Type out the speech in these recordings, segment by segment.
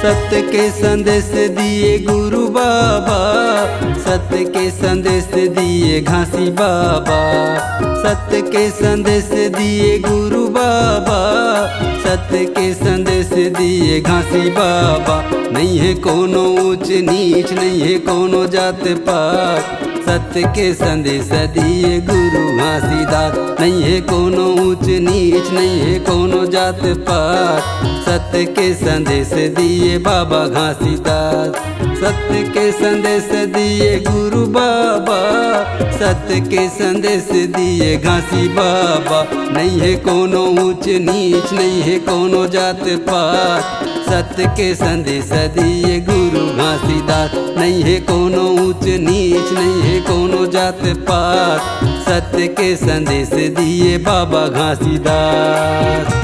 सत्य के संदेश दिए गुरु बाबा, सत्य के संदेश दिए घासी बाबा। सत्य के संदेश दिए गुरु बाबा, सत्य के संदेश दिए घासी बाबा। नहीं है कोनो ऊंच नीच, नहीं है कोनो जात पात, सत्य के संदेश दिए गुरु घासीदास। नहीं है कोनो ऊंच नीच, नहीं है कोनो जात पात, सत्य के संदेश दिए बाबा घासीदास। सत्य के संदेश दिए गुरु बाबा, सत्य के संदेश दिए घासी बाबा। नहीं है कोनो ऊंच नीच, नहीं है कोनो जात पात, सत्य के संदेश दिए गुरु घासीदास। नहीं है कोनो ऊंच नीच, नहीं है कोनो जात पात, सत्य के संदेश दिए बाबा घासीदास।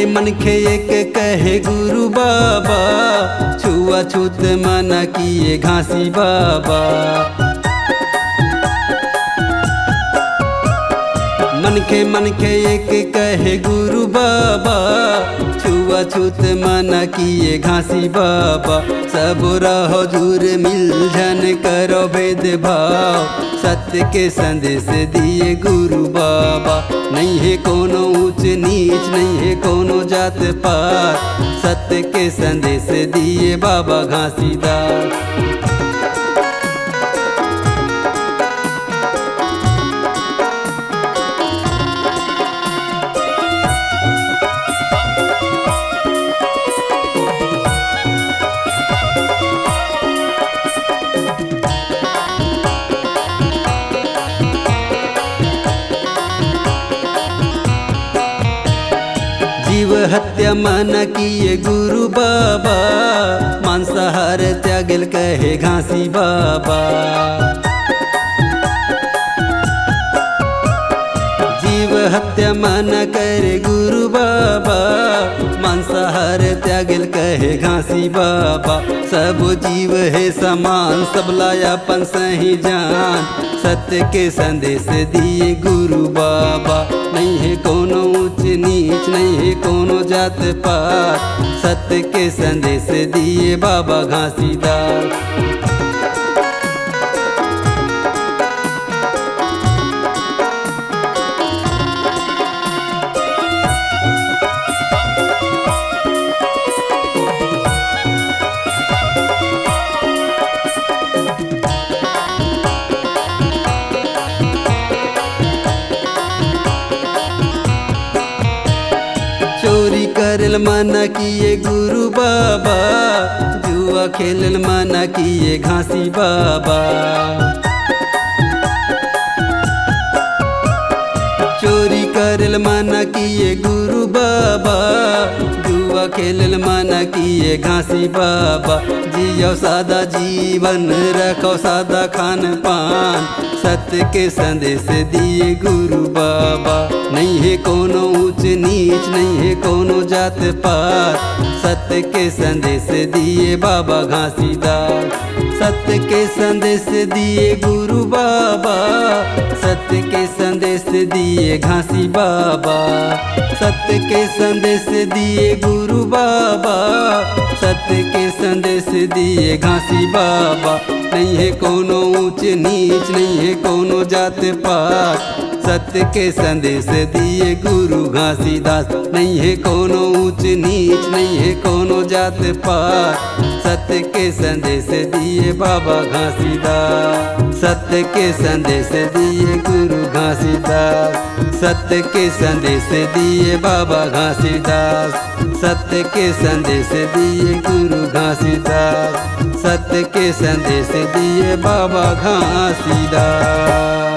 मनखे एक कहे गुरु बाबा, छुआछूत मना किए घासी बाबा। मनखे एक कहे गुरु बाबा, छुआछूत मना किए घासी बाबा। सब रहो दूर मिलझन करो भेदभाव, सत्य के संदेश दिए गुरु बाबा। नहीं है कोनो ऊंच नीच, नहीं है कोनो जात पात, सत्य के संदेश दिए बाबा घासीदास। जीव हत्या मना किए गुरु बाबा, मांसाहार त्यागल कहे घासी बाबा। जीव हत्या मना करे गुरु बाबा, मांसाहार त्यागल कहे घासी बाबा। सब जीव है समान, सब लायापन सही जान, सत्य के संदेश दिए गुरु बाबा। नहीं है कोनो ऊंच नीच, नहीं है कोनो जात पात, सत्य के संदेश दिए बाबा घासीदास। चोरी करल मना किए गुरु बाबा, जुआ खेलल मना किए घासी बाबा। चोरी करल मना किए गुरु बाबा, जुआ खेलल मना किए घासी बाबा। जियो सादा जीवन, रखो सादा खान पान, सत्य के संदेश दिए गुरु बाबा। नहीं है कोनो ऊंच नीच, नहीं है कोनो जात पात, सत्य के संदेश दिए बाबा घासीदास। सत्य के संदेश दिए गुरु बाबा, सत्य के संदेश दिए घासी बाबा। सत्य के संदेश दिए गुरु बाबा, सत्य के संदेश दिए घासी बाबा। नहीं है कोनो ऊंच नीच, नहीं है कोनो जात पात, सत्य के संदेश दिए गुरु घासीदास। नहीं है कोनो ऊंच नीच, नहीं है कोनो जात पात, सत्य के संदेश दिए बाबा घासीदास। सत्य के संदेश दिए गुरु घासीदास, सत्य के संदेश दिए बाबा घासीदास। सत्य के संदेश दिए गुरु घासीदास, सत्य के संदेश दिए बाबा घासीदास।